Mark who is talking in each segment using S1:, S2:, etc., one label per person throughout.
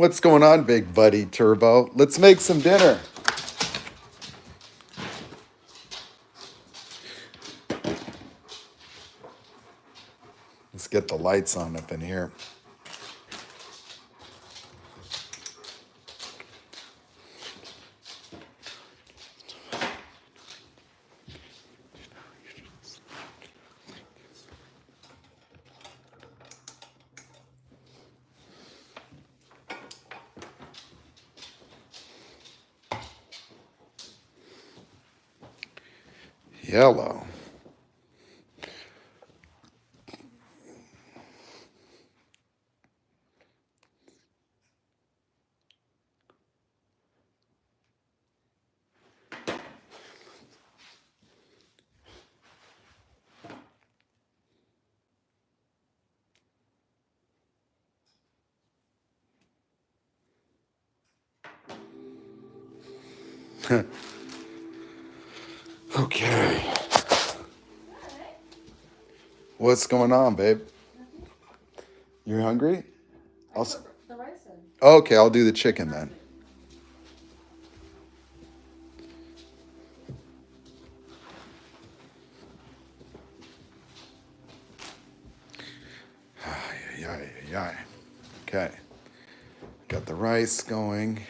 S1: What's going on, big buddy Turbo? Let's make some dinner. Let's get the lights on up in here. Yellow. Okay. What's going on, babe? You're hungry? Okay, I'll do the chicken then. Okay. Got the rice going.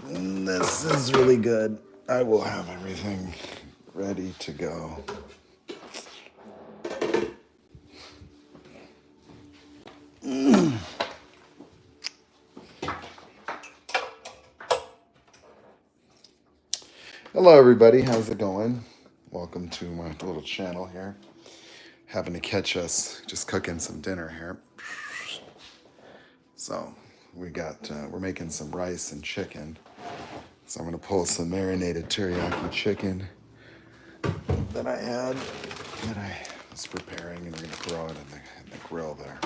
S1: This is really good. I will have everything ready to go. Hello, everybody. How's it going? Welcome to my little channel here. Having to catch us just cooking some dinner here. So we're making some rice and chicken. So I'm gonna pull some marinated teriyaki chicken that I was preparing, and we're gonna throw it in the grill there.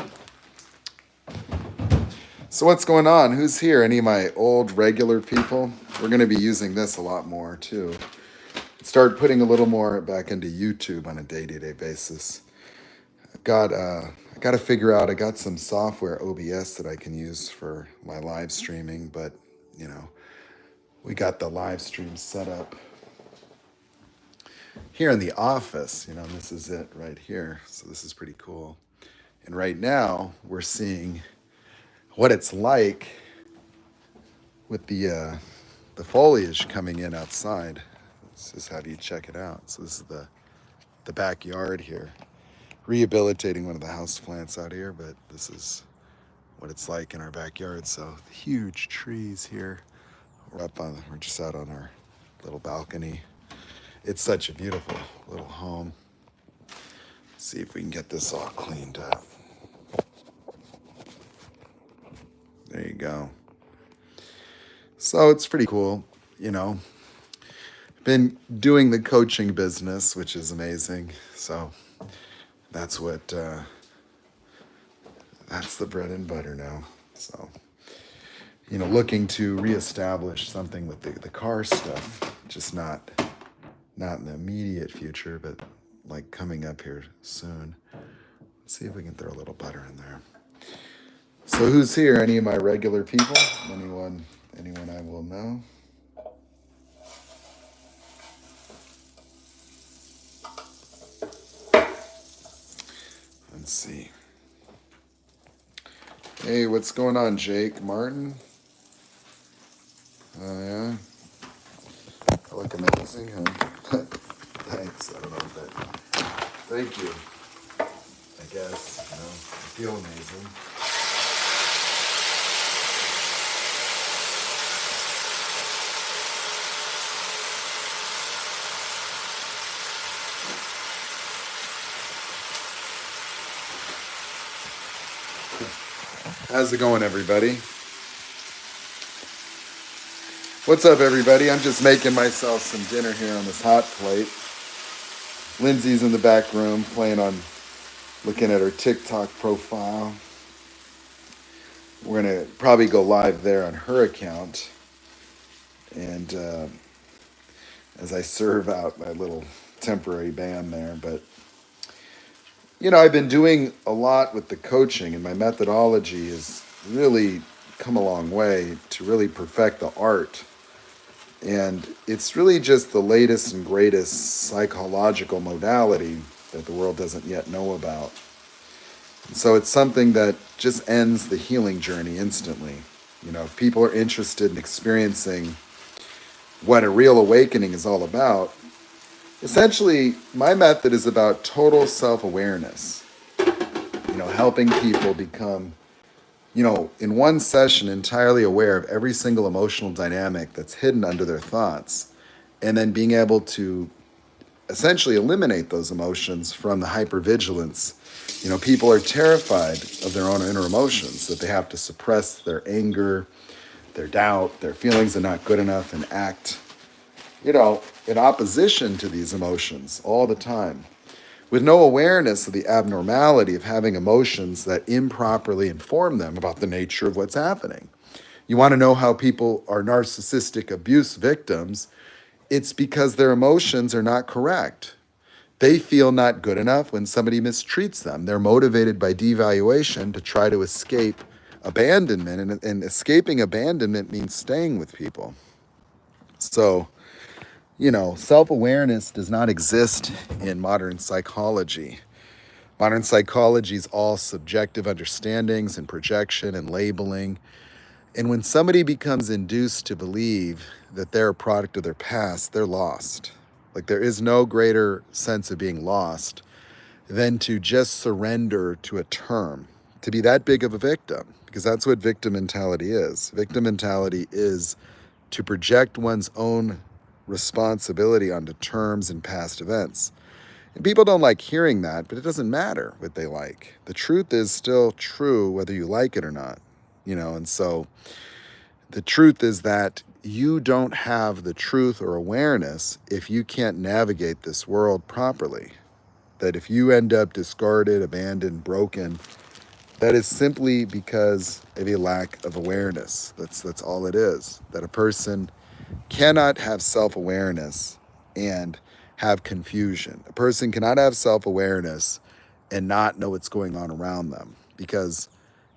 S1: So what's going on? Who's here? Any of my old regular people? We're gonna be using this a lot more too. Start putting a little more back into YouTube on a day-to-day basis. I got to figure out. I got some software OBS that I can use for my live streaming, but we got the live stream set up here in the office. This is it right here. So this is pretty cool. And right now we're seeing what it's like with the foliage coming in outside. Let's just have you check it out. So this is the backyard here. Rehabilitating one of the house plants out here, but this is what it's like in our backyard. So huge trees here. We're just out on our little balcony. It's such a beautiful little home. Let's see if we can get this all cleaned up. There you go. So it's pretty cool, Been doing the coaching business, which is amazing. So that's that's the bread and butter now. So, looking to reestablish something with the car stuff, just not in the immediate future, but like coming up here soon. Let's see if we can throw a little butter in there. So who's here? Any of my regular people? Anyone I will know? Let's see. Hey, what's going on, Jake Martin? Oh, yeah? I look amazing, huh? Thanks. I don't know if that... Thank you. I guess, I feel amazing. How's it going, everybody? What's up, everybody? I'm just making myself some dinner here on this hot plate. Lindsay's in the back room looking at her TikTok profile. We're going to probably go live there on her account. And as I serve out my little temporary ban there, but I've been doing a lot with the coaching, and my methodology is really come a long way to really perfect the art. And it's really just the latest and greatest psychological modality that the world doesn't yet know about. And so it's something that just ends the healing journey instantly. If people are interested in experiencing what a real awakening is all about, essentially, my method is about total self-awareness. Helping people become, in one session, entirely aware of every single emotional dynamic that's hidden under their thoughts, and then being able to essentially eliminate those emotions from the hypervigilance. People are terrified of their own inner emotions, that they have to suppress their anger, their doubt, their feelings are not good enough, and act, in opposition to these emotions all the time, with no awareness of the abnormality of having emotions that improperly inform them about the nature of what's happening. You want to know how people are narcissistic abuse victims? It's because their emotions are not correct. They feel not good enough when somebody mistreats them. They're motivated by devaluation to try to escape abandonment, and escaping abandonment means staying with people. So, self-awareness does not exist in modern psychology. Modern psychology is all subjective understandings and projection and labeling. And when somebody becomes induced to believe that they're a product of their past, they're lost. Like, there is no greater sense of being lost than to just surrender to a term, to be that big of a victim, because that's what victim mentality is. Victim mentality is to project one's own responsibility onto terms and past events. And people don't like hearing that, but it doesn't matter what they like. The truth is still true whether you like it or not, and so the truth is that you don't have the truth or awareness if you can't navigate this world properly. That if you end up discarded, abandoned, broken, that is simply because of a lack of awareness. That's all it is. That a person cannot have self-awareness and have confusion. A person cannot have self-awareness and not know what's going on around them, because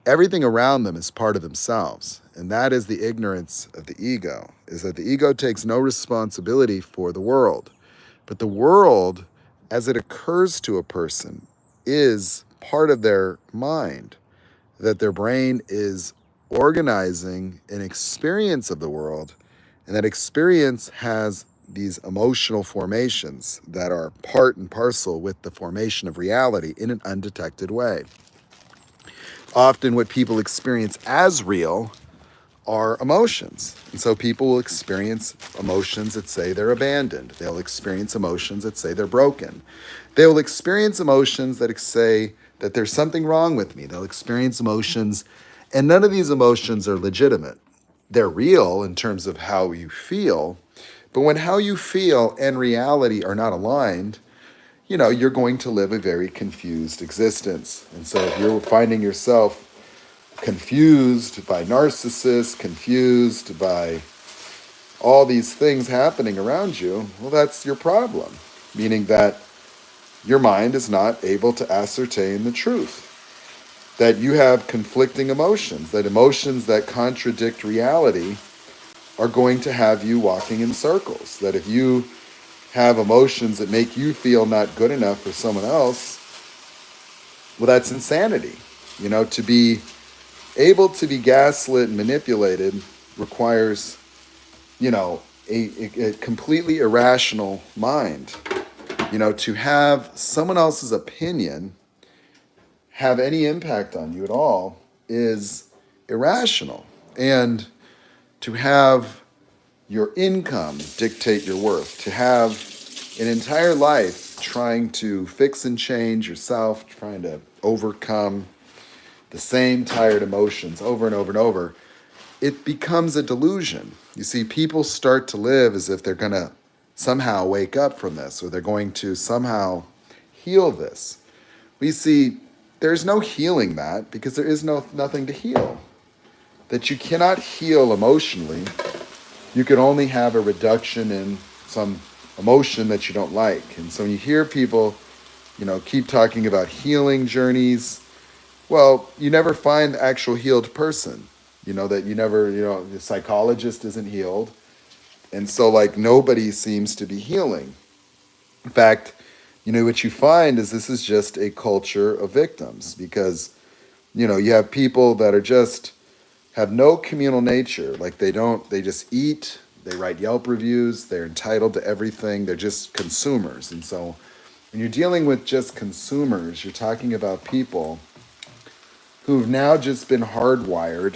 S1: everything around them is part of themselves. And that is the ignorance of the ego, is that the ego takes no responsibility for the world. But the world, as it occurs to a person, is part of their mind, that their brain is organizing an experience of the world, and that experience has these emotional formations that are part and parcel with the formation of reality in an undetected way. Often what people experience as real are emotions. And so people will experience emotions that say they're abandoned. They'll experience emotions that say they're broken. They will experience emotions that say that there's something wrong with me. They'll experience emotions, and none of these emotions are legitimate. They're real in terms of how you feel, but when how you feel and reality are not aligned, you're going to live a very confused existence. And so if you're finding yourself confused by narcissists, confused by all these things happening around you, well, that's your problem, meaning that your mind is not able to ascertain the truth, that you have conflicting emotions, that emotions that contradict reality are going to have you walking in circles, that if you have emotions that make you feel not good enough for someone else, well, that's insanity. To be able to be gaslit and manipulated requires, a completely irrational mind. To have someone else's opinion have any impact on you at all is irrational. And to have your income dictate your worth, to have an entire life trying to fix and change yourself, trying to overcome the same tired emotions over and over and over, it becomes a delusion. You see, people start to live as if they're going to somehow wake up from this, or they're going to somehow heal this. We see there's no healing that, because there is nothing to heal. That you cannot heal emotionally. You can only have a reduction in some emotion that you don't like. And so when you hear people, keep talking about healing journeys, Well, you never find the actual healed person. You know that you never, the psychologist isn't healed. And so like nobody seems to be healing. In fact, what you find is this is just a culture of victims because you have people that are just have no communal nature. Like they just eat, they write Yelp reviews, they're entitled to everything, they're just consumers. And so when you're dealing with just consumers, you're talking about people who've now just been hardwired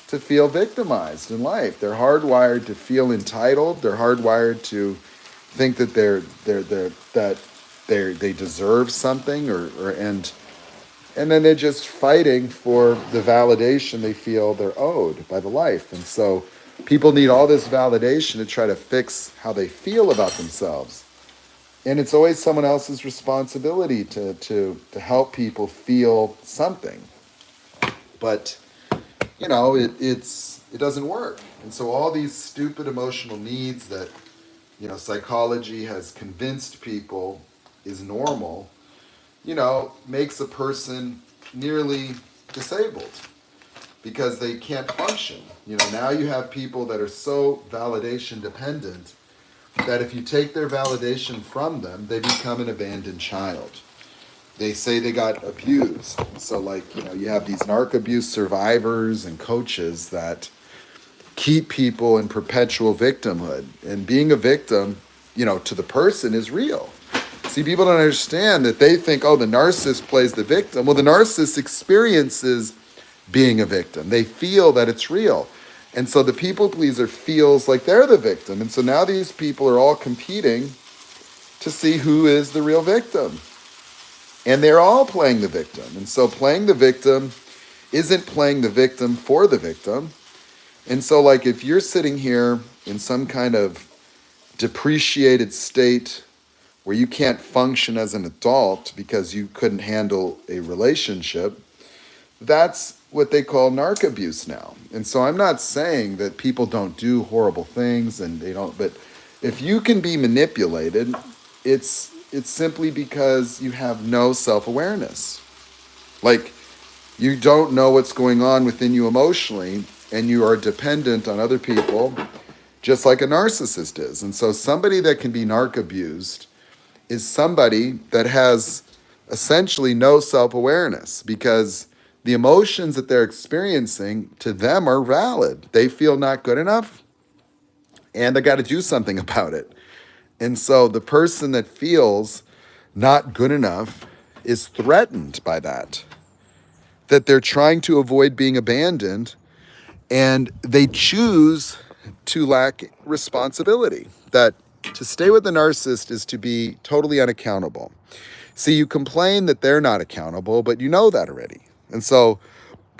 S1: to feel victimized in life. They're hardwired to feel entitled. They're hardwired to think that they deserve something and then they're just fighting for the validation they feel they're owed by the life. And so people need all this validation to try to fix how they feel about themselves. And it's always someone else's responsibility to help people feel something. But it doesn't work. And so all these stupid emotional needs that psychology has convinced people is normal, makes a person nearly disabled because they can't function. Now you have people that are so validation dependent that if you take their validation from them, they become an abandoned child. They say they got abused. So like, you have these narc abuse survivors and coaches that keep people in perpetual victimhood. And being a victim, to the person is real. See, people don't understand that. They think, oh, the narcissist plays the victim. Well, the narcissist experiences being a victim. They feel that it's real. And so the people pleaser feels like they're the victim. And so now these people are all competing to see who is the real victim. And they're all playing the victim. And so playing the victim isn't playing the victim for the victim. And so, like, if you're sitting here in some kind of depreciated state where you can't function as an adult because you couldn't handle a relationship, that's what they call narc abuse now. And so I'm not saying that people don't do horrible things and they don't, but if you can be manipulated, it's simply because you have no self-awareness. Like, you don't know what's going on within you emotionally, and you are dependent on other people, just like a narcissist is. And so somebody that can be narc abused is somebody that has essentially no self-awareness because the emotions that they're experiencing to them are valid. They feel not good enough and they got to do something about it. And so the person that feels not good enough is threatened by that they're trying to avoid being abandoned, and they choose to lack responsibility. That to stay with the narcissist is to be totally unaccountable. See, you complain that they're not accountable, but you know that already. And so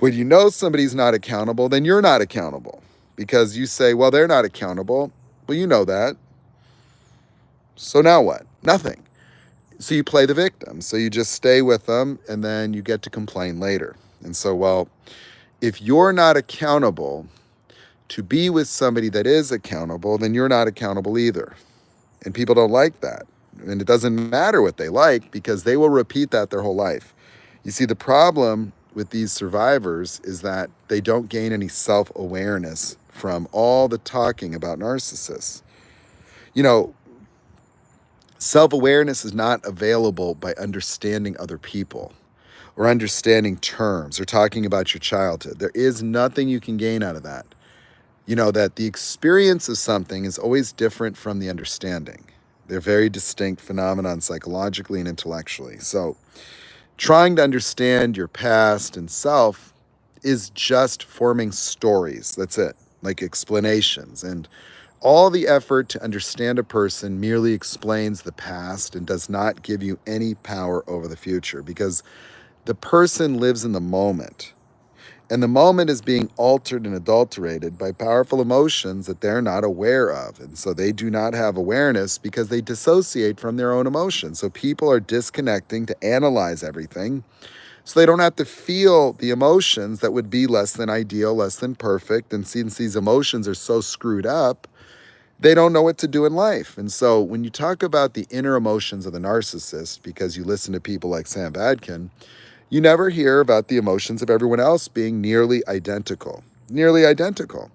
S1: when you know somebody's not accountable, then you're not accountable because you say, well, they're not accountable. Well, you know that. So now what? Nothing. So you play the victim. So you just stay with them and then you get to complain later. And so, well, if you're not accountable to be with somebody that is accountable, then you're not accountable either. And people don't like that. And it doesn't matter what they like because they will repeat that their whole life. You see, the problem with these survivors is that they don't gain any self-awareness from all the talking about narcissists. Self-awareness is not available by understanding other people or understanding terms or talking about your childhood. There is nothing you can gain out of that. That the experience of something is always different from the understanding. They're very distinct phenomenon psychologically and intellectually. So trying to understand your past and self is just forming stories. That's it, like explanations. And all the effort to understand a person merely explains the past and does not give you any power over the future because the person lives in the moment. And the moment is being altered and adulterated by powerful emotions that they're not aware of. And so they do not have awareness because they dissociate from their own emotions. So people are disconnecting to analyze everything so they don't have to feel the emotions that would be less than ideal, less than perfect. And since these emotions are so screwed up, they don't know what to do in life. And so when you talk about the inner emotions of the narcissist, because you listen to people like Sam Badkin, You never hear about the emotions of everyone else being nearly identical. Nearly identical.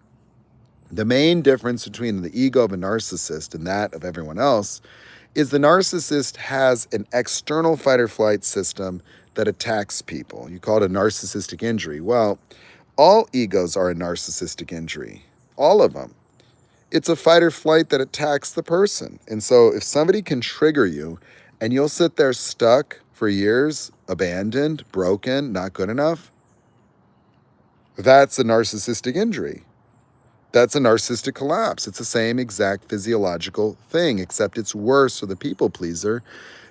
S1: The main difference between the ego of a narcissist and that of everyone else is the narcissist has an external fight or flight system that attacks people. You call it a narcissistic injury. Well, all egos are a narcissistic injury, all of them. It's a fight or flight that attacks the person. And so if somebody can trigger you and you'll sit there stuck for years, abandoned, broken, not good enough, that's a narcissistic injury. That's a narcissistic collapse. It's the same exact physiological thing, except it's worse for the people pleaser.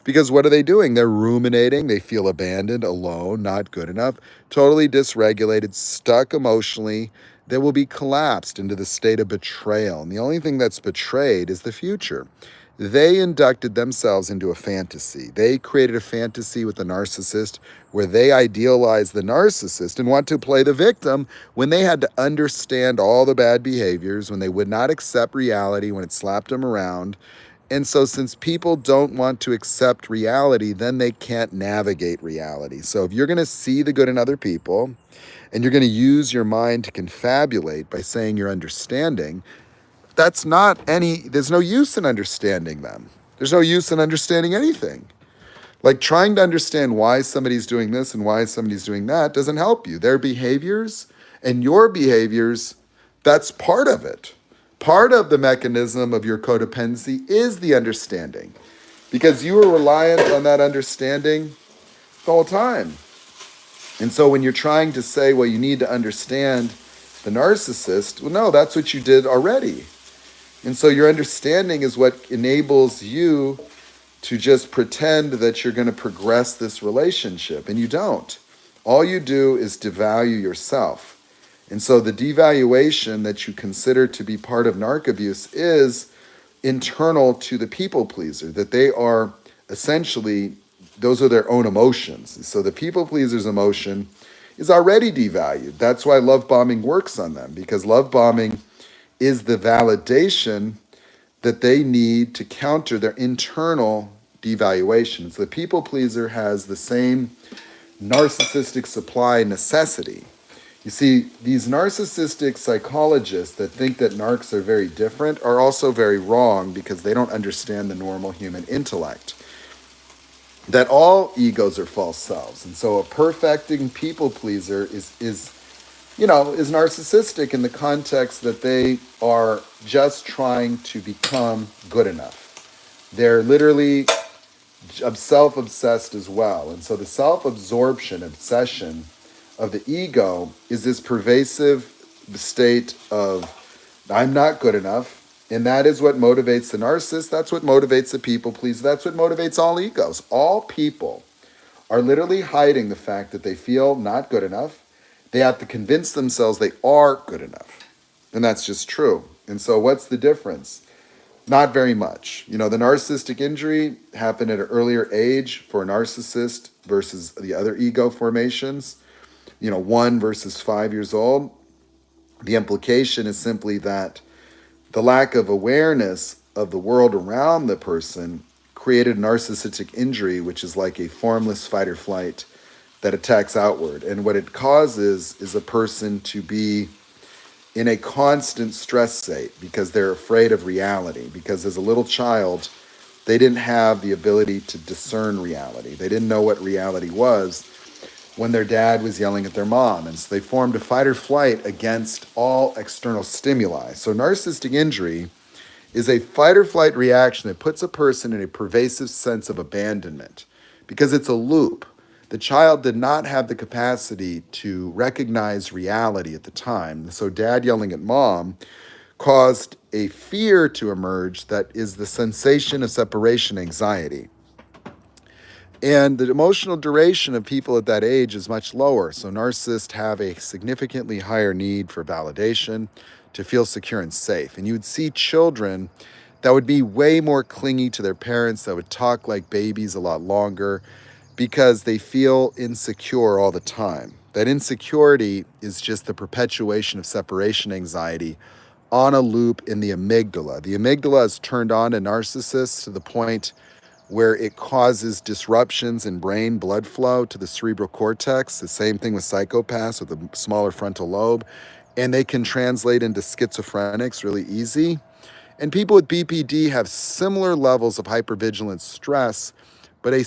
S1: Because what are they doing? They're ruminating. They feel abandoned, alone, not good enough, totally dysregulated, stuck emotionally. They will be collapsed into the state of betrayal. And the only thing that's betrayed is the future. They inducted themselves into a fantasy. They created a fantasy with the narcissist where they idealize the narcissist and want to play the victim when they had to understand all the bad behaviors, when they would not accept reality, when it slapped them around. And so, since people don't want to accept reality, then they can't navigate reality. So, if you're going to see the good in other people and you're going to use your mind to confabulate by saying you're understanding, there's no use in understanding them. There's no use in understanding anything. Like trying to understand why somebody's doing this and why somebody's doing that doesn't help you. Their behaviors and your behaviors, that's part of it. Part of the mechanism of your codependency is the understanding because you were reliant on that understanding the whole time. And so when you're trying to say, well, you need to understand the narcissist, well, no, that's what you did already. And so your understanding is what enables you to just pretend that you're going to progress this relationship, and you don't. All you do is devalue yourself. And so the devaluation that you consider to be part of narc abuse is internal to the people pleaser, that they are essentially, those are their own emotions. So the people pleaser's emotion is already devalued. That's why love bombing works on them, because love bombing is the validation that they need to counter their internal devaluations. The people pleaser has the same narcissistic supply necessity. You see, these narcissistic psychologists that think that narcs are very different are also very wrong because they don't understand the normal human intellect. That all egos are false selves. And so a perfecting people pleaser is narcissistic in the context that they are just trying to become good enough. They're literally self-obsessed as well. And so the self-absorption, obsession of the ego is this pervasive state of I'm not good enough. And that is what motivates the narcissist. That's what motivates the people pleaser. That's what motivates all egos. All people are literally hiding the fact that they feel not good enough. They have to convince themselves they are good enough. And that's just true. And so what's the difference? Not very much. The narcissistic injury happened at an earlier age for a narcissist versus the other ego formations, 1 versus 5 years old. The implication is simply that the lack of awareness of the world around the person created a narcissistic injury, which is like a formless fight or flight that attacks outward. And what it causes is a person to be in a constant stress state because they're afraid of reality. Because as a little child, they didn't have the ability to discern reality. They didn't know what reality was when their dad was yelling at their mom. And so they formed a fight or flight against all external stimuli. So narcissistic injury is a fight or flight reaction that puts a person in a pervasive sense of abandonment because it's a loop. The child did not have the capacity to recognize reality at the time. So dad yelling at mom caused a fear to emerge that is the sensation of separation anxiety. And the emotional duration of people at that age is much lower. So narcissists have a significantly higher need for validation to feel secure and safe. And you would see children that would be way more clingy to their parents, that would talk like babies a lot longer because they feel insecure all the time. That insecurity is just the perpetuation of separation anxiety on a loop in the amygdala. The amygdala is turned on to narcissists to the point where it causes disruptions in brain blood flow to the cerebral cortex. The same thing with psychopaths with a smaller frontal lobe. And they can translate into schizophrenics really easy. And people with BPD have similar levels of hypervigilance stress, but a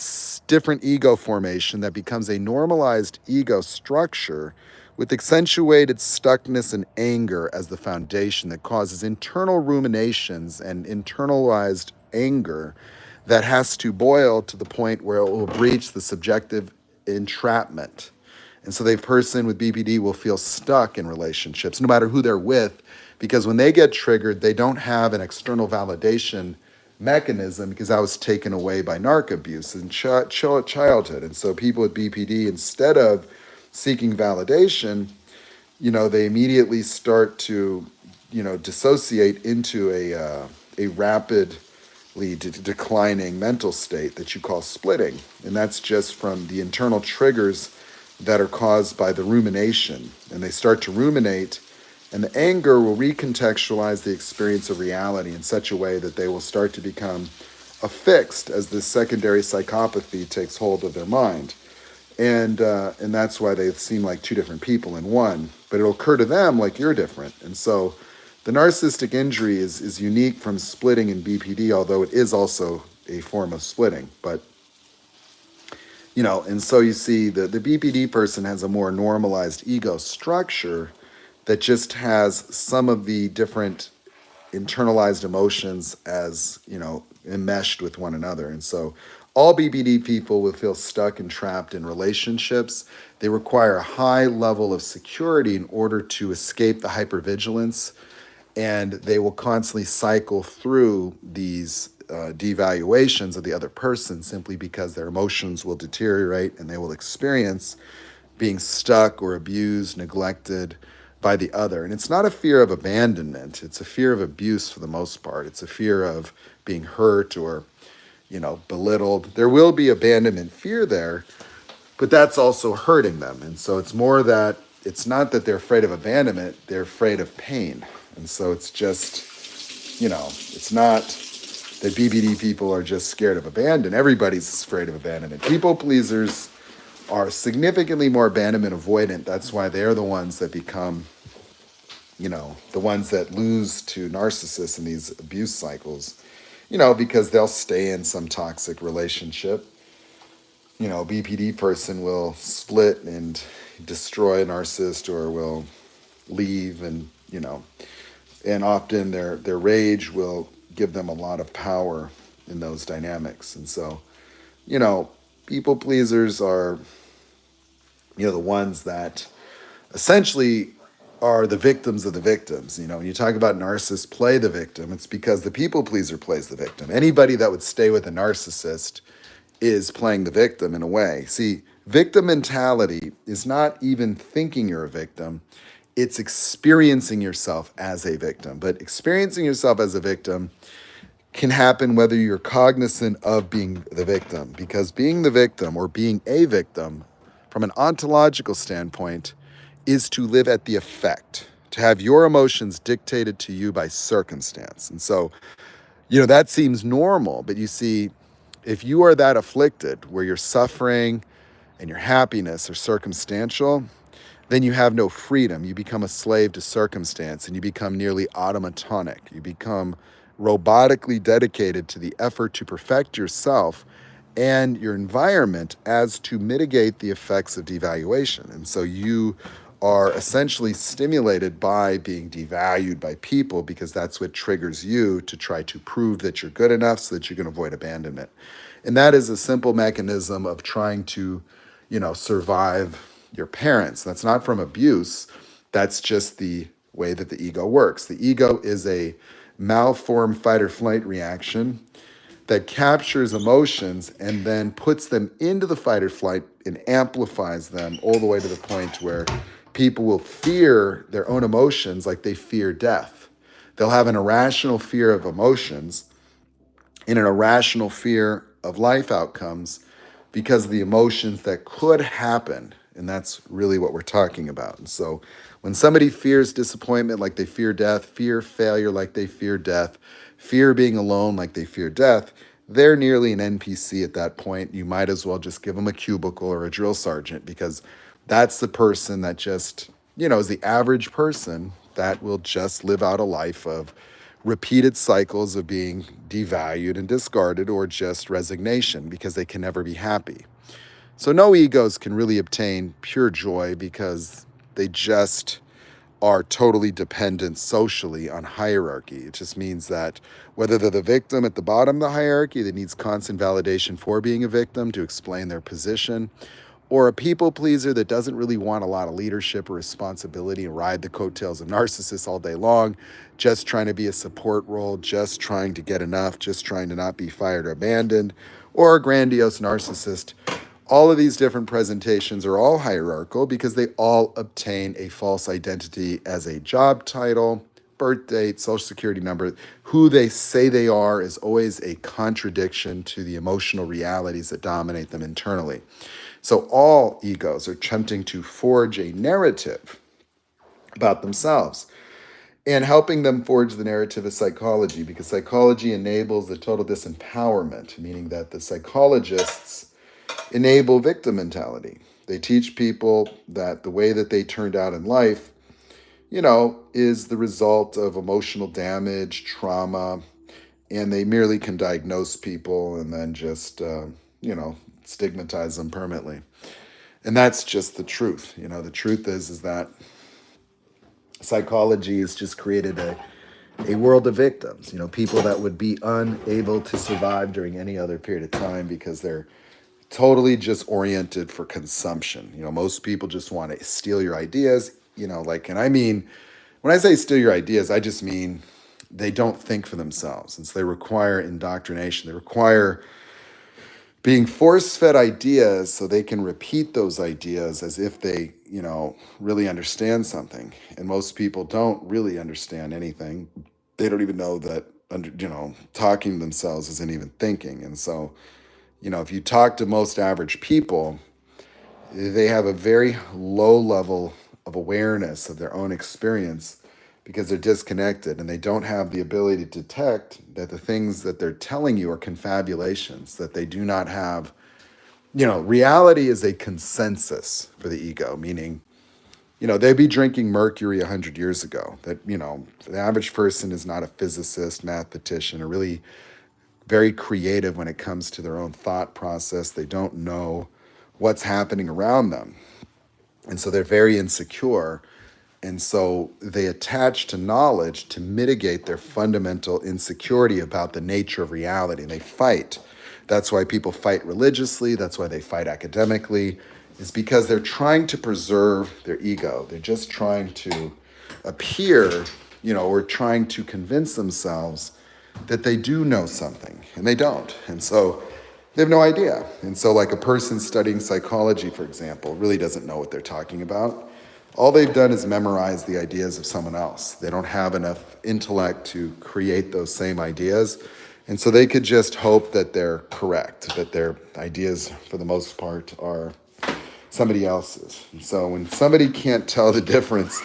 S1: different ego formation that becomes a normalized ego structure with accentuated stuckness and anger as the foundation that causes internal ruminations and internalized anger that has to boil to the point where it will breach the subjective entrapment. And so the person with BPD will feel stuck in relationships, no matter who they're with, because when they get triggered, they don't have an external validation mechanism because that was taken away by narc abuse in childhood. And so people with BPD, instead of seeking validation, they immediately start to, dissociate into a rapidly declining mental state that you call splitting. And that's just from the internal triggers that are caused by the rumination. And they start to ruminate, and the anger will recontextualize the experience of reality in such a way that they will start to become affixed as this secondary psychopathy takes hold of their mind. And that's why they seem like two different people in one. But it'll occur to them like you're different. And so the narcissistic injury is unique from splitting in BPD, although it is also a form of splitting. But and so you see the BPD person has a more normalized ego structure that just has some of the different internalized emotions as, enmeshed with one another. And so all BPD people will feel stuck and trapped in relationships. They require a high level of security in order to escape the hypervigilance, and they will constantly cycle through these devaluations of the other person simply because their emotions will deteriorate and they will experience being stuck or abused, neglected by the other. And it's not a fear of abandonment, it's a fear of abuse for the most part. It's a fear of being hurt or, belittled. There will be abandonment fear there, but that's also hurting them. And so it's more that it's not that they're afraid of abandonment, they're afraid of pain. And so it's just, it's not that BBD people are just scared of abandon. Everybody's afraid of abandonment. People pleasers are significantly more abandonment avoidant. That's why they're the ones that become, the ones that lose to narcissists in these abuse cycles, because they'll stay in some toxic relationship. BPD person will split and destroy a narcissist or will leave and often their rage will give them a lot of power in those dynamics. And so, people pleasers are, the ones that essentially are the victims of the victims. When you talk about narcissists play the victim, it's because the people pleaser plays the victim. Anybody that would stay with a narcissist is playing the victim in a way. See, victim mentality is not even thinking you're a victim. It's experiencing yourself as a victim. But experiencing yourself as a victim can happen whether you're cognizant of being the victim, because being the victim or being a victim from an ontological standpoint is to live at the effect, to have your emotions dictated to you by circumstance. And so, that seems normal, but you see, if you are that afflicted where your suffering and your happiness are circumstantial, then you have no freedom. You become a slave to circumstance and you become nearly automatonic. You become robotically dedicated to the effort to perfect yourself and your environment as to mitigate the effects of devaluation. And so you are essentially stimulated by being devalued by people because that's what triggers you to try to prove that you're good enough so that you can avoid abandonment. And that is a simple mechanism of trying to, survive your parents. That's not from abuse. That's just the way that the ego works. The ego is a malformed fight or flight reaction that captures emotions and then puts them into the fight or flight and amplifies them all the way to the point where people will fear their own emotions like they fear death. They'll have an irrational fear of emotions and an irrational fear of life outcomes because of the emotions that could happen. And that's really what we're talking about. And so when somebody fears disappointment like they fear death, fear failure like they fear death, fear being alone like they fear death, they're nearly an NPC at that point. You might as well just give them a cubicle or a drill sergeant, because that's the person that just, is the average person that will just live out a life of repeated cycles of being devalued and discarded, or just resignation because they can never be happy. So no egos can really obtain pure joy because they just are totally dependent socially on hierarchy. It just means that whether they're the victim at the bottom of the hierarchy that needs constant validation for being a victim to explain their position, or a people pleaser that doesn't really want a lot of leadership or responsibility and ride the coattails of narcissists all day long, just trying to be a support role, just trying to get enough, just trying to not be fired or abandoned, or a grandiose narcissist. All of these different presentations are all hierarchical because they all obtain a false identity as a job title, birth date, social security number. Who they say they are is always a contradiction to the emotional realities that dominate them internally. So all egos are attempting to forge a narrative about themselves. And helping them forge the narrative is psychology, because psychology enables the total disempowerment, meaning that the psychologists enable victim mentality. They teach people that the way that they turned out in life, is the result of emotional damage, trauma, and they merely can diagnose people and then just, stigmatize them permanently. And that's just the truth. The truth is that psychology has just created a world of victims, people that would be unable to survive during any other period of time because they're totally just oriented for consumption. Most people just want to steal your ideas, and I mean, when I say steal your ideas, I just mean they don't think for themselves. And so they require indoctrination. They require being force-fed ideas so they can repeat those ideas as if they, really understand something. And most people don't really understand anything. They don't even know that, talking to themselves isn't even thinking. And so, if you talk to most average people, they have a very low level of awareness of their own experience because they're disconnected and they don't have the ability to detect that the things that they're telling you are confabulations, that they do not have. Reality is a consensus for the ego, meaning, they'd be drinking mercury 100 years ago. That, the average person is not a physicist, mathematician, or really very creative when it comes to their own thought process. They don't know what's happening around them. And so they're very insecure. And so they attach to knowledge to mitigate their fundamental insecurity about the nature of reality. And they fight. That's why people fight religiously. That's why they fight academically, is because they're trying to preserve their ego. They're just trying to appear, or trying to convince themselves that they do know something, and they don't. And so they have no idea. And so like a person studying psychology, for example, really doesn't know what they're talking about. All they've done is memorize the ideas of someone else. They don't have enough intellect to create those same ideas. And so they could just hope that they're correct, that their ideas, for the most part, are somebody else's. And so when somebody can't tell the difference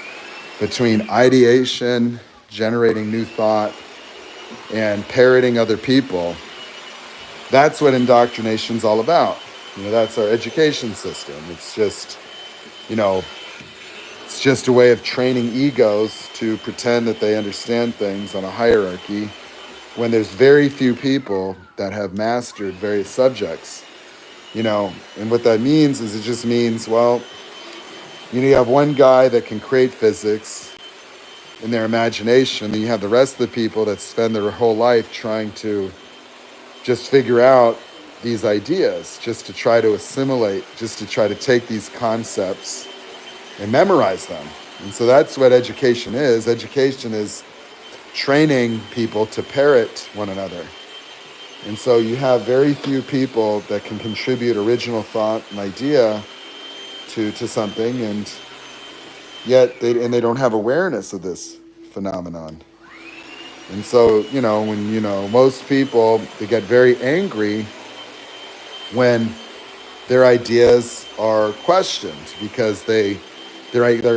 S1: between ideation, generating new thought, and parroting other people, that's what indoctrination's all about. That's our education system. It's just, it's just a way of training egos to pretend that they understand things on a hierarchy when there's very few people that have mastered various subjects. And what that means is it just means, well, you have one guy that can create physics in their imagination, then you have the rest of the people that spend their whole life trying to just figure out these ideas, just to try to assimilate, just to try to take these concepts and memorize them. And so that's what education is. Education is training people to parrot one another. And so you have very few people that can contribute original thought and idea to something, and yet they don't have awareness of this phenomenon. And so, when, most people, they get very angry when their ideas are questioned, because their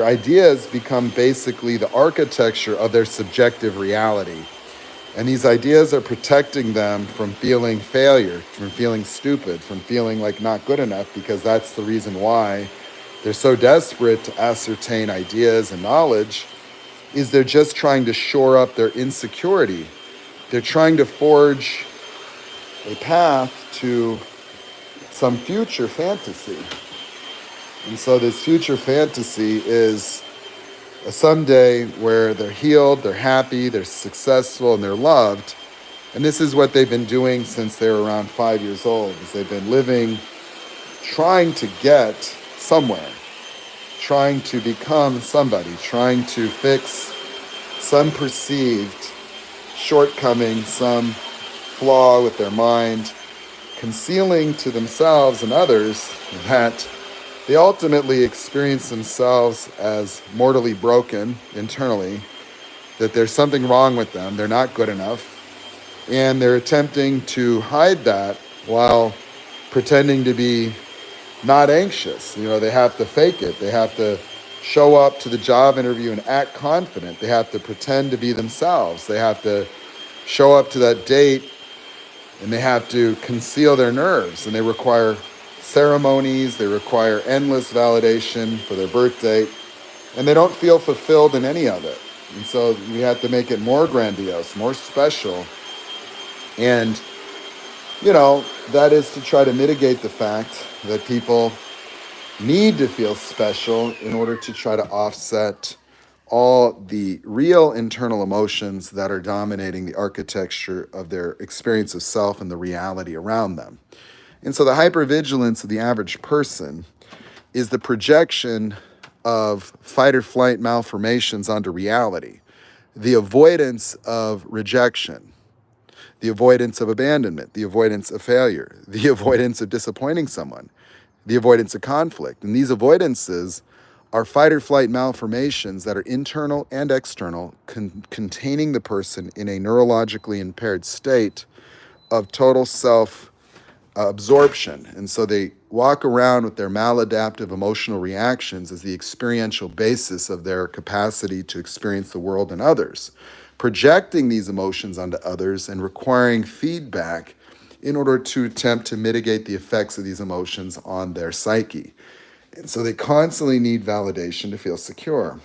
S1: ideas become basically the architecture of their subjective reality. And these ideas are protecting them from feeling failure, from feeling stupid, from feeling like not good enough, because that's the reason why they're so desperate to ascertain ideas and knowledge, is they're just trying to shore up their insecurity. They're trying to forge a path to some future fantasy. And so this future fantasy is a someday where they're healed, they're happy, they're successful, and they're loved. And this is what they've been doing since they were around 5 years old, is they've been living, trying to get somewhere, trying to become somebody, trying to fix some perceived shortcoming, some flaw with their mind, concealing to themselves and others that they ultimately experience themselves as mortally broken internally, that there's something wrong with them, they're not good enough, and they're attempting to hide that while pretending to be not anxious. They have to fake it. They have to show up to the job interview and act confident. They have to pretend to be themselves. They have to show up to that date, and they have to conceal their nerves, and they require ceremonies, they require endless validation for their birth date, and they don't feel fulfilled in any of it. And so we have to make it more grandiose, more special. And, that is to try to mitigate the fact that people need to feel special in order to try to offset all the real internal emotions that are dominating the architecture of their experience of self and the reality around them. And so the hypervigilance of the average person is the projection of fight or flight malformations onto reality, the avoidance of rejection, the avoidance of abandonment, the avoidance of failure, the avoidance of disappointing someone, the avoidance of conflict. And these avoidances are fight or flight malformations that are internal and external, containing the person in a neurologically impaired state of total self absorption. And so they walk around with their maladaptive emotional reactions as the experiential basis of their capacity to experience the world and others, projecting these emotions onto others and requiring feedback in order to attempt to mitigate the effects of these emotions on their psyche. And so they constantly need validation to feel secure.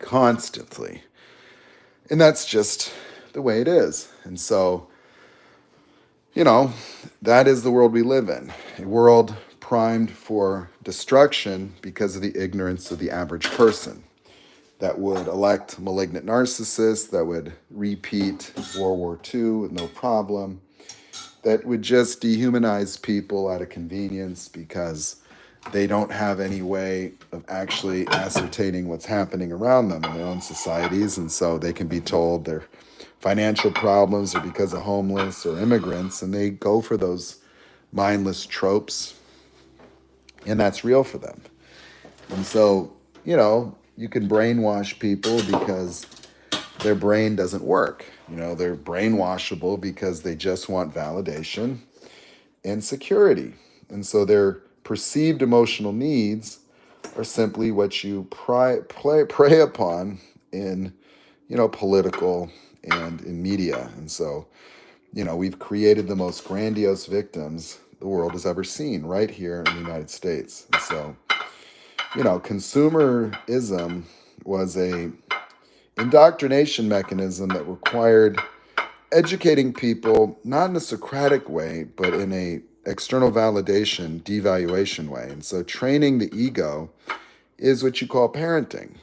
S1: Constantly. And that's just the way it is. And so, that is the world we live in. A world primed for destruction because of the ignorance of the average person, that would elect malignant narcissists, that would repeat World War II with no problem, that would just dehumanize people out of convenience because they don't have any way of actually ascertaining what's happening around them in their own societies. And so they can be told their financial problems are because of homeless or immigrants, and they go for those mindless tropes, and that's real for them. And so, you can brainwash people because their brain doesn't work. They're brainwashable because they just want validation and security. And so their perceived emotional needs are simply what you prey upon in, political and in media. And so, we've created the most grandiose victims the world has ever seen right here in the United States. And so, consumerism was a indoctrination mechanism that required educating people, not in a Socratic way, but in a external validation, devaluation way. And so training the ego is what you call parenting.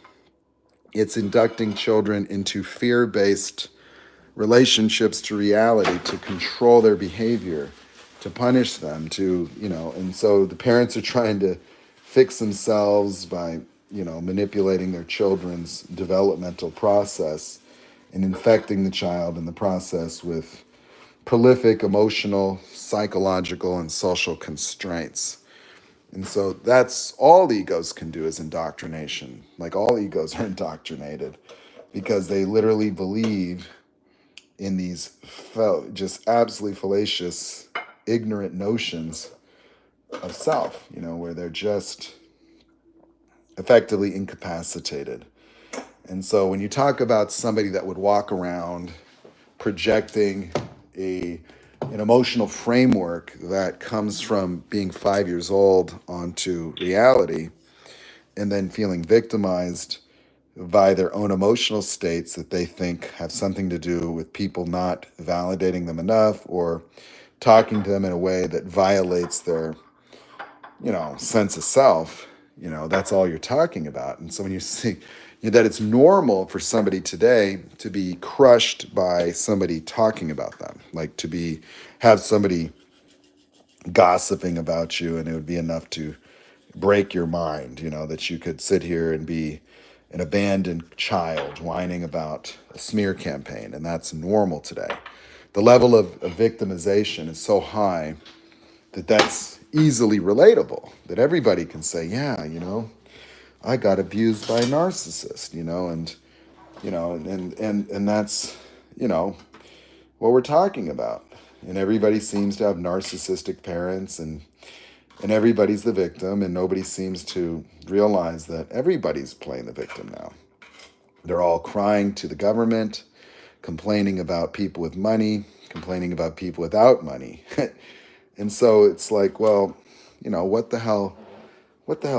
S1: It's inducting children into fear-based relationships to reality, to control their behavior, to punish them, and so the parents are trying to fix themselves by, manipulating their children's developmental process and infecting the child in the process with prolific emotional, psychological, and social constraints. And so that's all egos can do is indoctrination. Like all egos are indoctrinated because they literally believe in these just absolutely fallacious, ignorant notions of self, where they're just effectively incapacitated. And so when you talk about somebody that would walk around projecting an emotional framework that comes from being 5 years old onto reality, and then feeling victimized by their own emotional states that they think have something to do with people not validating them enough or talking to them in a way that violates their, sense of self. That's all you're talking about. And so when you see that it's normal for somebody today to be crushed by somebody talking about them, like have somebody gossiping about you, and it would be enough to break your mind, that you could sit here and be an abandoned child whining about a smear campaign, and that's normal today. The level of victimization is so high that that's easily relatable, that everybody can say, yeah, I got abused by a narcissist, and that's, what we're talking about. And everybody seems to have narcissistic parents, and everybody's the victim, and nobody seems to realize that everybody's playing the victim now. They're all crying to the government, complaining about people with money, complaining about people without money. And so it's like, well, what the hell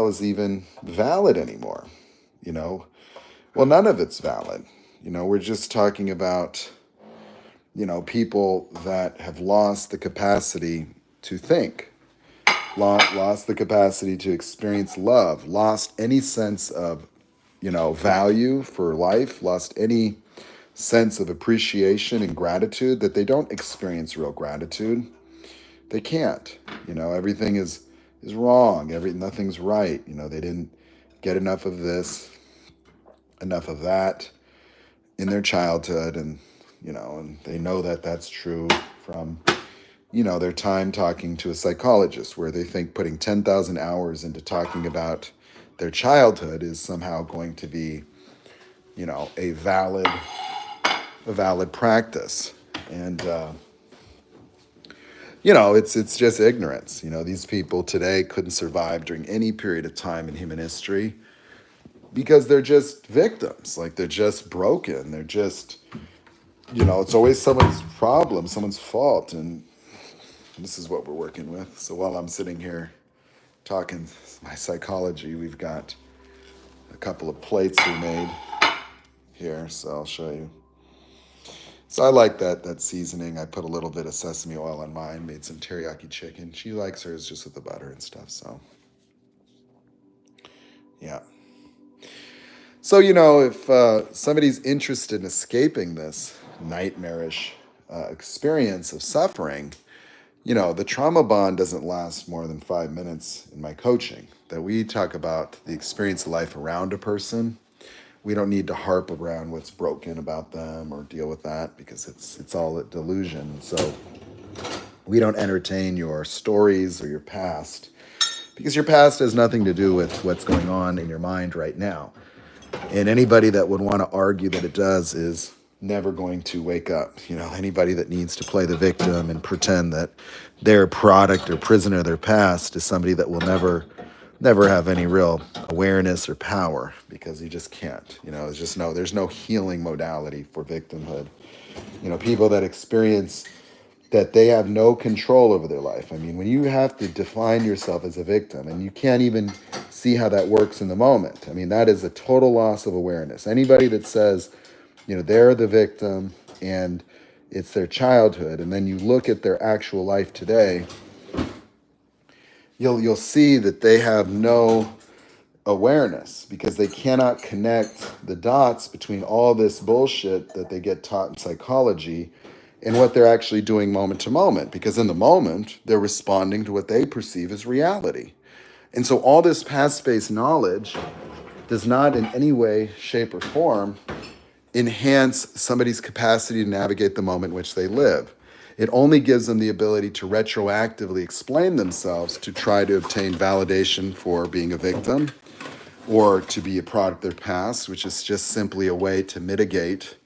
S1: is even valid anymore? Well, none of it's valid. We're just talking about, people that have lost the capacity to think, lost the capacity to experience love, lost any sense of, value for life, lost any sense of appreciation and gratitude, that they don't experience real gratitude. They can't. Everything is wrong. Nothing's right. They didn't get enough of this, enough of that in their childhood, and they know that that's true from their time talking to a psychologist, where they think putting 10,000 hours into talking about their childhood is somehow going to be a valid practice. And it's just ignorance. These people today couldn't survive during any period of time in human history because they're just victims. Like, they're just broken. They're just, it's always someone's problem, someone's fault. And this is what we're working with. So while I'm sitting here talking my psychology, we've got a couple of plates we made here. So I'll show you. So I like that seasoning. I put a little bit of sesame oil on mine, made some teriyaki chicken. She likes hers just with the butter and stuff. So, yeah. So, if somebody's interested in escaping this nightmarish experience of suffering, the trauma bond doesn't last more than 5 minutes in my coaching. That we talk about the experience of life around a person. We don't need to harp around what's broken about them or deal with that, because it's all a delusion. So we don't entertain your stories or your past, because your past has nothing to do with what's going on in your mind right now. And anybody that would want to argue that it does is never going to wake up. Anybody that needs to play the victim and pretend that they're a product or prisoner of their past is somebody that will never have any real awareness or power, because you just can't. There's no healing modality for victimhood. People that experience that they have no control over their life. I mean, when you have to define yourself as a victim and you can't even see how that works in the moment, I mean, that is a total loss of awareness. Anybody that says, they're the victim and it's their childhood, and then you look at their actual life today, you'll see that they have no awareness, because they cannot connect the dots between all this bullshit that they get taught in psychology and what they're actually doing moment to moment, because in the moment they're responding to what they perceive as reality. And so all this past-based knowledge does not in any way, shape, or form enhance somebody's capacity to navigate the moment in which they live. It only gives them the ability to retroactively explain themselves to try to obtain validation for being a victim, or to be a product of their past, which is just simply a way to mitigate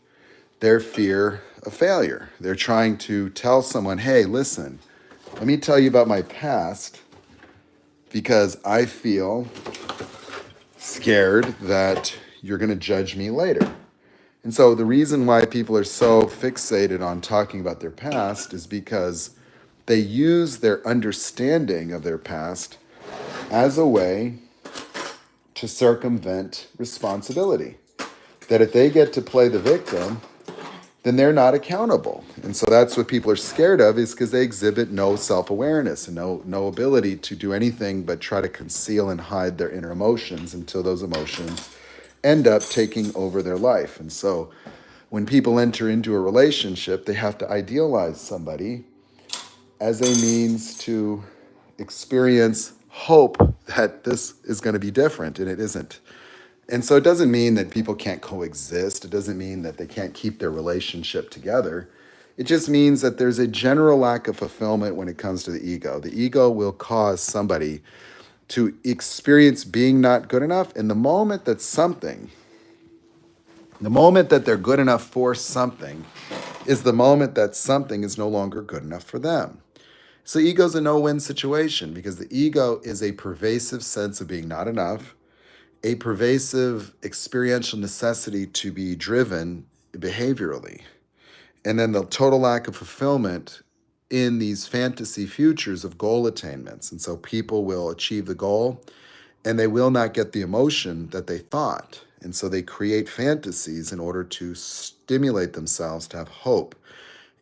S1: their fear of failure. They're trying to tell someone, hey, listen, let me tell you about my past, because I feel scared that you're going to judge me later. And so the reason why people are so fixated on talking about their past is because they use their understanding of their past as a way to circumvent responsibility. That if they get to play the victim, then they're not accountable. And so that's what people are scared of, is because they exhibit no self-awareness and no ability to do anything but try to conceal and hide their inner emotions until those emotions end up taking over their life. And so when people enter into a relationship, they have to idealize somebody as a means to experience hope that this is going to be different, and it isn't. And so it doesn't mean that people can't coexist. It doesn't mean that they can't keep their relationship together. It just means that there's a general lack of fulfillment when it comes to the ego. The ego will cause somebody to experience being not good enough. And the moment that they're good enough for something is the moment that something is no longer good enough for them. So ego's a no-win situation because the ego is a pervasive sense of being not enough, a pervasive experiential necessity to be driven behaviorally, and then the total lack of fulfillment in these fantasy futures of goal attainments. And so people will achieve the goal and they will not get the emotion that they thought. And so they create fantasies in order to stimulate themselves to have hope.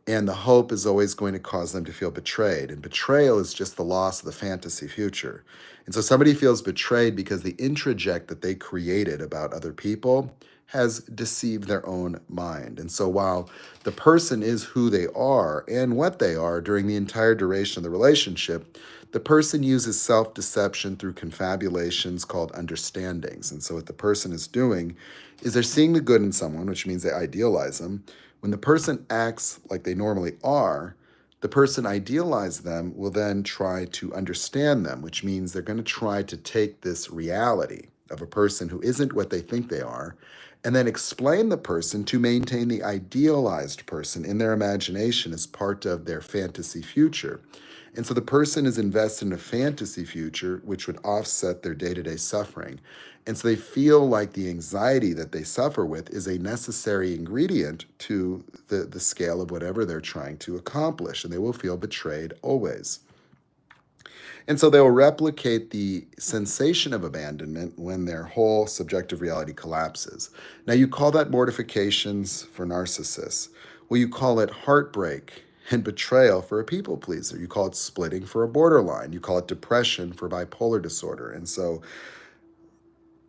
S1: And the hope is always going to cause them to feel betrayed. And betrayal is just the loss of the fantasy future. And so somebody feels betrayed because the introject that they created about other people has deceived their own mind. And so while the person is who they are and what they are during the entire duration of the relationship, the person uses self-deception through confabulations called understandings. And so what the person is doing is they're seeing the good in someone, which means they idealize them. When the person acts like they normally are, the person idealized them will then try to understand them, which means they're going to try to take this reality of a person who isn't what they think they are, and then explain the person to maintain the idealized person in their imagination as part of their fantasy future. And so the person is invested in a fantasy future which would offset their day-to-day suffering. And so they feel like the anxiety that they suffer with is a necessary ingredient to the scale of whatever they're trying to accomplish. And they will feel betrayed always. And so they'll replicate the sensation of abandonment when their whole subjective reality collapses. Now, you call that mortifications for narcissists. Well, you call it heartbreak and betrayal for a people pleaser. You call it splitting for a borderline. You call it depression for bipolar disorder. And so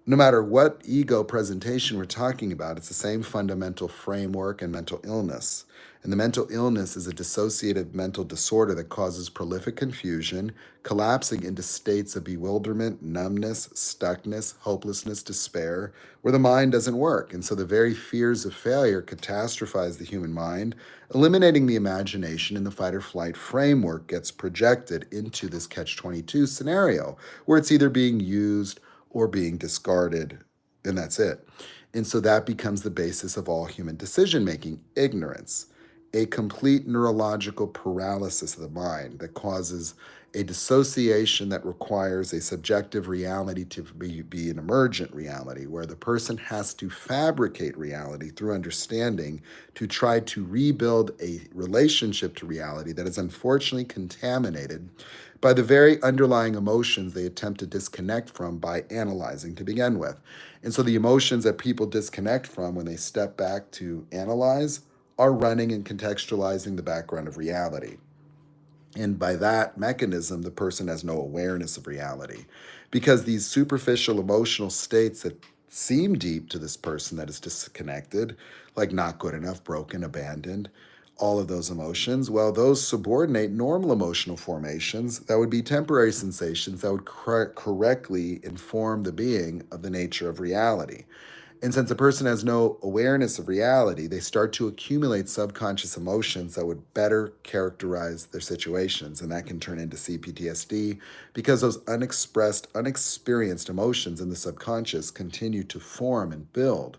S1: no matter what ego presentation we're talking about, it's the same fundamental framework and mental illness. And the mental illness is a dissociative mental disorder that causes prolific confusion, collapsing into states of bewilderment, numbness, stuckness, hopelessness, despair, where the mind doesn't work. And so the very fears of failure catastrophize the human mind, eliminating the imagination, and the fight or flight framework gets projected into this catch-22 scenario, where it's either being used or being discarded, and that's it. And so that becomes the basis of all human decision making: ignorance, a complete neurological paralysis of the mind that causes a dissociation that requires a subjective reality to be an emergent reality, where the person has to fabricate reality through understanding to try to rebuild a relationship to reality that is unfortunately contaminated by the very underlying emotions they attempt to disconnect from by analyzing to begin with. And so the emotions that people disconnect from when they step back to analyze are running and contextualizing the background of reality. And by that mechanism, the person has no awareness of reality, because these superficial emotional states that seem deep to this person that is disconnected, like not good enough, broken, abandoned, all of those emotions, well, those subordinate normal emotional formations that would be temporary sensations that would correctly inform the being of the nature of reality. And since a person has no awareness of reality, they start to accumulate subconscious emotions that would better characterize their situations. And that can turn into CPTSD, because those unexpressed, unexperienced emotions in the subconscious continue to form and build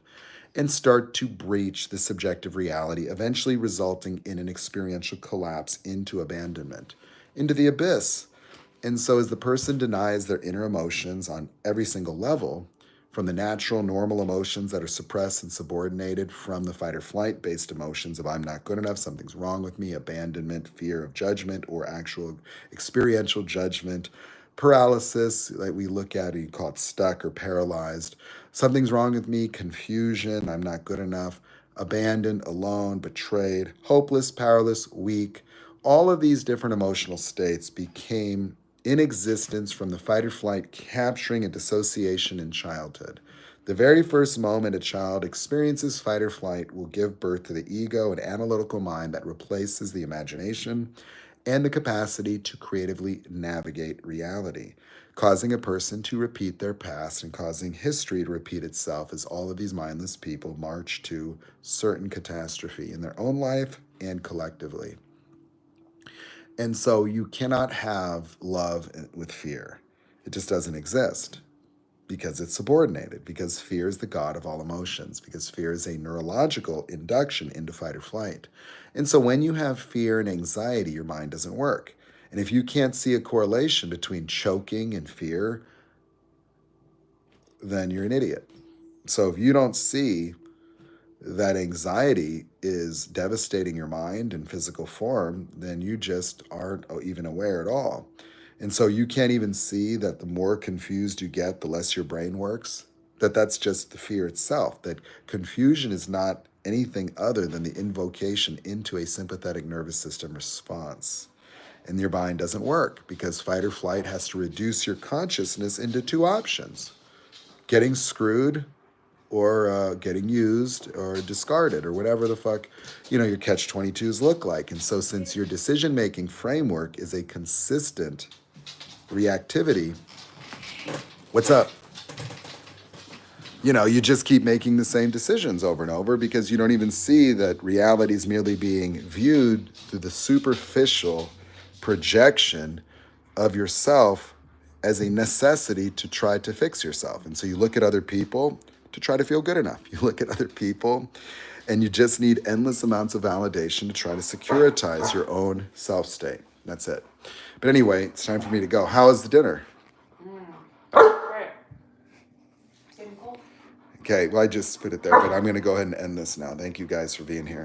S1: and start to breach the subjective reality, eventually resulting in an experiential collapse into abandonment, into the abyss. And so as the person denies their inner emotions on every single level, from the natural, normal emotions that are suppressed and subordinated from the fight or flight based emotions of I'm not good enough, something's wrong with me, abandonment, fear of judgment, or actual experiential judgment, paralysis, like we look at it, you call it stuck or paralyzed. Something's wrong with me, confusion, I'm not good enough, abandoned, alone, betrayed, hopeless, powerless, weak. All of these different emotional states became in existence from the fight or flight capturing a dissociation in childhood. The very first moment a child experiences fight or flight will give birth to the ego and analytical mind that replaces the imagination and the capacity to creatively navigate reality, causing a person to repeat their past and causing history to repeat itself as all of these mindless people march to certain catastrophe in their own life and collectively. And so you cannot have love with fear. It just doesn't exist because it's subordinated, because fear is the god of all emotions, because fear is a neurological induction into fight or flight. And so when you have fear and anxiety, your mind doesn't work. And if you can't see a correlation between choking and fear, then you're an idiot. So if you don't see that anxiety is devastating your mind in physical form, then you just aren't even aware at all. And so you can't even see that the more confused you get, the less your brain works. That's just the fear itself. That confusion is not anything other than the invocation into a sympathetic nervous system response. And your mind doesn't work because fight or flight has to reduce your consciousness into two options: getting screwed or getting used or discarded or whatever the fuck, your catch-22s look like. And so since your decision-making framework is a consistent reactivity, what's up? You just keep making the same decisions over and over because you don't even see that reality is merely being viewed through the superficial projection of yourself as a necessity to try to fix yourself. And so you look at other people to try to feel good enough. You look at other people and you just need endless amounts of validation to try to securitize your own self state. That's it. But anyway, it's time for me to go. How is the dinner?
S2: Great. It's getting cold.
S1: Okay, well, I just put it there, but I'm going to go ahead and end this now. Thank you guys for being here.